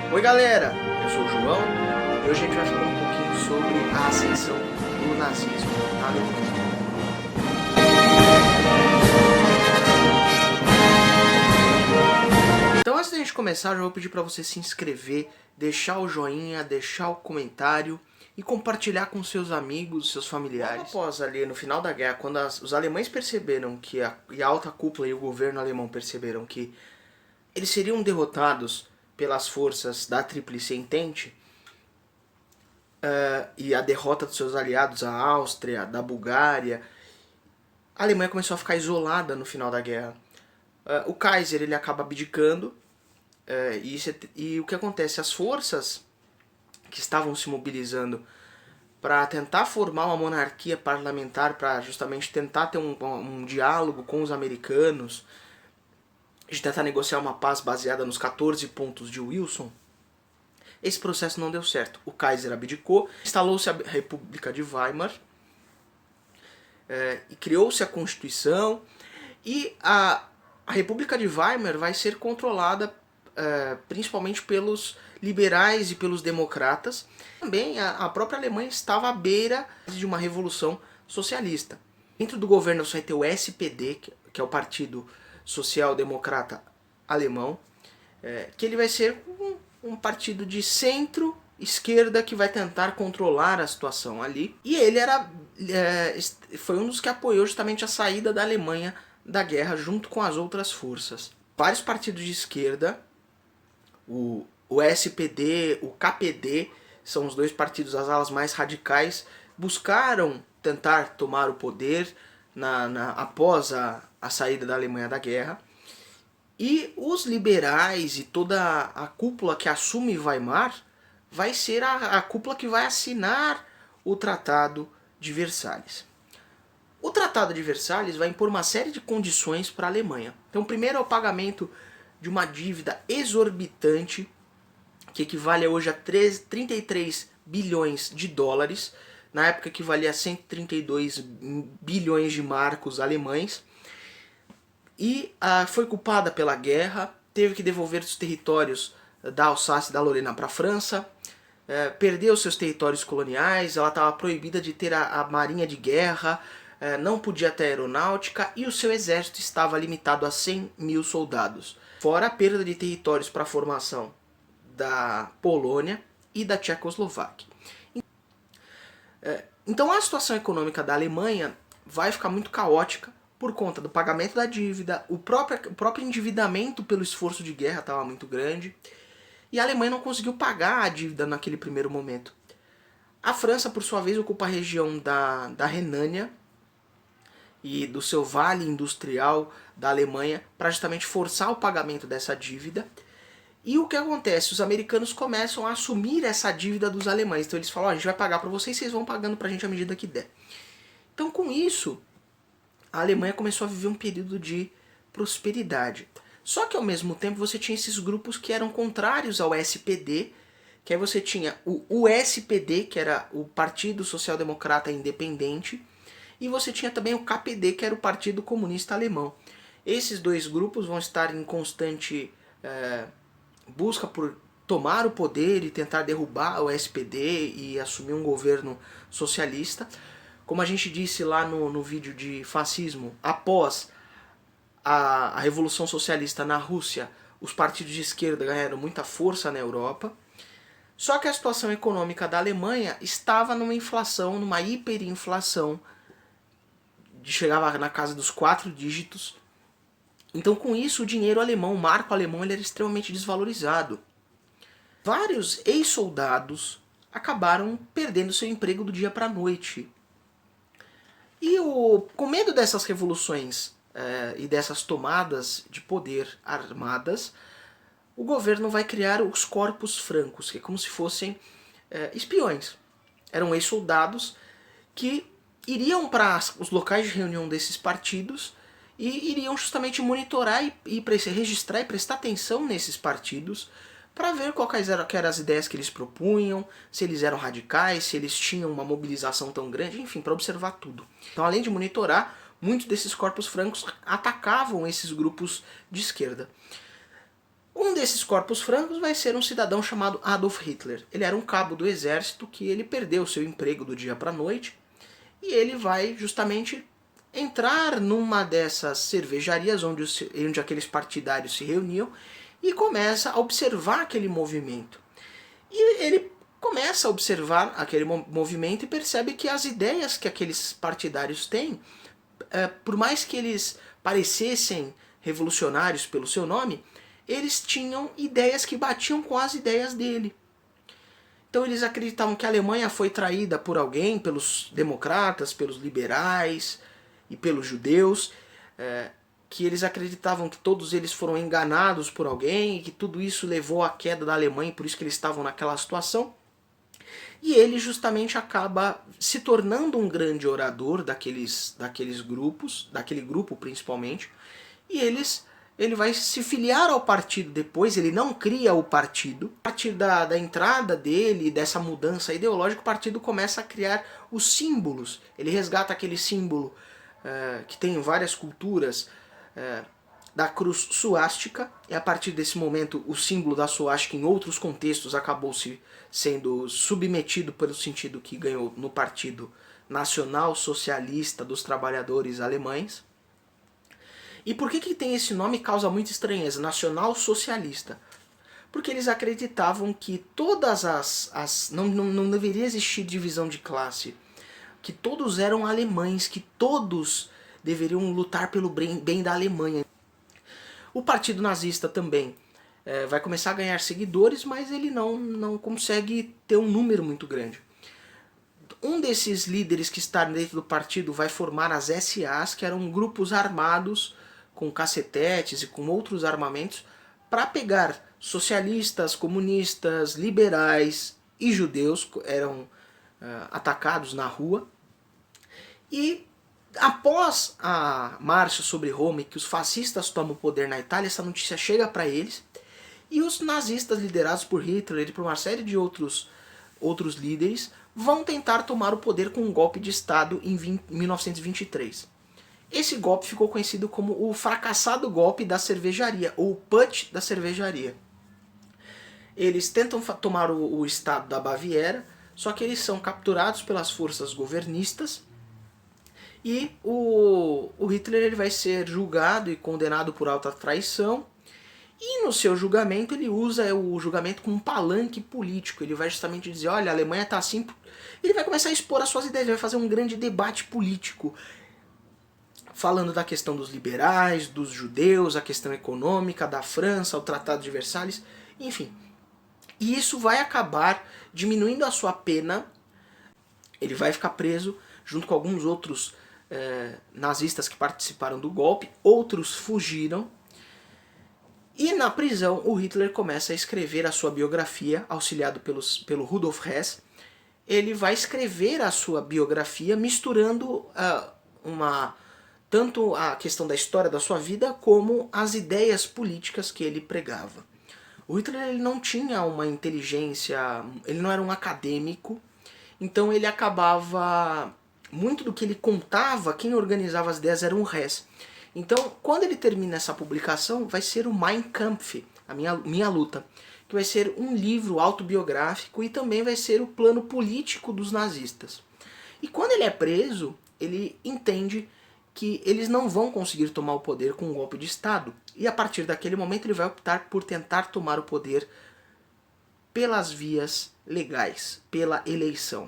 Oi galera, eu sou o João e hoje a gente vai falar um pouquinho sobre a ascensão do nazismo na Alemanha. Então antes da gente começar, eu já vou pedir para você se inscrever, deixar o joinha, deixar o comentário e compartilhar com seus amigos, seus familiares. Logo após ali no final da guerra, quando os alemães perceberam que a alta cúpula e o governo alemão perceberam que eles seriam derrotados pelas forças da Tríplice Entente, e a derrota dos seus aliados, a Áustria, da Bulgária, a Alemanha começou a ficar isolada no final da guerra. O Kaiser ele acaba abdicando, e o que acontece? As forças que estavam se mobilizando para tentar formar uma monarquia parlamentar, para justamente tentar ter um diálogo com os americanos, de tentar negociar uma paz baseada nos 14 pontos de Wilson, esse processo não deu certo. O Kaiser abdicou, instalou-se a República de Weimar, e criou-se a Constituição, e a República de Weimar vai ser controlada principalmente pelos liberais e pelos democratas. Também a própria Alemanha estava à beira de uma revolução socialista. Dentro do governo você vai ter o SPD, que é o Partido Social Democrata Alemão, que ele vai ser um partido de centro-esquerda que vai tentar controlar a situação ali. E ele foi um dos que apoiou justamente a saída da Alemanha da guerra junto com as outras forças. Vários partidos de esquerda, o SPD, o KPD, são os dois partidos, as alas mais radicais, buscaram tentar tomar o poder após a saída da Alemanha da guerra. E os liberais e toda a cúpula que assume Weimar vai ser a cúpula que vai assinar o Tratado de Versalhes. O Tratado de Versalhes vai impor uma série de condições para a Alemanha. Então, primeiro é o pagamento de uma dívida exorbitante, que equivale hoje a 33 bilhões de dólares, na época equivalia a 132 bilhões de marcos alemães, e foi culpada pela guerra, teve que devolver os territórios da Alsácia e da Lorena para a França, perdeu seus territórios coloniais, ela estava proibida de ter a marinha de guerra, não podia ter aeronáutica, e o seu exército estava limitado a 100 mil soldados. Fora a perda de territórios para a formação da Polônia e da Tchecoslováquia. Então a situação econômica da Alemanha vai ficar muito caótica por conta do pagamento da dívida, o próprio endividamento pelo esforço de guerra estava muito grande, e a Alemanha não conseguiu pagar a dívida naquele primeiro momento. A França, por sua vez, ocupa a região da Renânia e do seu vale industrial da Alemanha para justamente forçar o pagamento dessa dívida. E o que acontece? Os americanos começam a assumir essa dívida dos alemães. Então eles falam, a gente vai pagar para vocês, vocês vão pagando para a gente à medida que der. Então com isso, a Alemanha começou a viver um período de prosperidade. Só que ao mesmo tempo você tinha esses grupos que eram contrários ao SPD, que aí você tinha o SPD, que era o Partido Social Democrata Independente, e você tinha também o KPD, que era o Partido Comunista Alemão. Esses dois grupos vão estar em constante busca por tomar o poder e tentar derrubar o SPD e assumir um governo socialista. Como a gente disse lá no vídeo de fascismo, após a Revolução Socialista na Rússia, os partidos de esquerda ganharam muita força na Europa. Só que a situação econômica da Alemanha estava numa inflação, numa hiperinflação, chegava na casa dos 4 dígitos. Então com isso o dinheiro alemão, o marco alemão, ele era extremamente desvalorizado. Vários ex-soldados acabaram perdendo seu emprego do dia para a noite. E com medo dessas revoluções e dessas tomadas de poder armadas, o governo vai criar os corpos francos, que é como se fossem espiões. Eram ex-soldados que iriam para os locais de reunião desses partidos e iriam justamente monitorar e registrar e prestar atenção nesses partidos para ver quais eram as ideias que eles propunham, se eles eram radicais, se eles tinham uma mobilização tão grande, enfim, para observar tudo. Então, além de monitorar, muitos desses corpos francos atacavam esses grupos de esquerda. Um desses corpos francos vai ser um cidadão chamado Adolf Hitler. Ele era um cabo do exército que ele perdeu seu emprego do dia para a noite e ele vai justamente entrar numa dessas cervejarias onde aqueles partidários se reuniam e começa a observar aquele movimento. E ele começa a observar aquele movimento e percebe que as ideias que aqueles partidários têm, por mais que eles parecessem revolucionários pelo seu nome, eles tinham ideias que batiam com as ideias dele. Então eles acreditavam que a Alemanha foi traída por alguém, pelos democratas, pelos liberais e pelos judeus, que eles acreditavam que todos eles foram enganados por alguém e que tudo isso levou à queda da Alemanha e por isso que eles estavam naquela situação. E ele justamente acaba se tornando um grande orador daqueles grupos, daquele grupo principalmente, e ele vai se filiar ao partido depois, ele não cria o partido. A partir da entrada dele, dessa mudança ideológica, o partido começa a criar os símbolos. Ele resgata aquele símbolo que tem em várias culturas, da cruz suástica, e a partir desse momento o símbolo da suástica em outros contextos acabou sendo submetido pelo sentido que ganhou no Partido Nacional Socialista dos Trabalhadores Alemães. E por que tem esse nome? Causa muita estranheza, Nacional Socialista. Porque eles acreditavam que todas não deveria existir divisão de classe, que todos eram alemães, que todos deveriam lutar pelo bem da Alemanha. O partido nazista também vai começar a ganhar seguidores, mas ele não consegue ter um número muito grande. Um desses líderes que está dentro do partido vai formar as SAs, que eram grupos armados com cacetetes e com outros armamentos para pegar socialistas, comunistas, liberais e judeus, eram atacados na rua. E após a marcha sobre Roma e que os fascistas tomam o poder na Itália, essa notícia chega para eles e os nazistas liderados por Hitler e por uma série de outros líderes vão tentar tomar o poder com um golpe de Estado em 1923. Esse golpe ficou conhecido como o fracassado golpe da cervejaria, ou o putsch da cervejaria. Eles tentam tomar o estado da Baviera, só que eles são capturados pelas forças governistas e o Hitler ele vai ser julgado e condenado por alta traição. E no seu julgamento ele usa o julgamento como um palanque político. Ele vai justamente dizer, olha, a Alemanha está assim. Ele vai começar a expor as suas ideias, ele vai fazer um grande debate político, falando da questão dos liberais, dos judeus, a questão econômica, da França, o Tratado de Versalhes, enfim. E isso vai acabar diminuindo a sua pena. Ele vai ficar preso junto com alguns outros nazistas que participaram do golpe. Outros fugiram. E na prisão o Hitler começa a escrever a sua biografia, auxiliado pelo Rudolf Hess. Ele vai escrever a sua biografia misturando tanto a questão da história da sua vida como as ideias políticas que ele pregava. O Hitler ele não tinha uma inteligência, ele não era um acadêmico, então ele acabava, muito do que ele contava, quem organizava as ideias era um Hess. Então, quando ele termina essa publicação, vai ser o Mein Kampf, a minha luta, que vai ser um livro autobiográfico e também vai ser o plano político dos nazistas. E quando ele é preso, ele entende que eles não vão conseguir tomar o poder com um golpe de Estado. E a partir daquele momento ele vai optar por tentar tomar o poder pelas vias legais, pela eleição.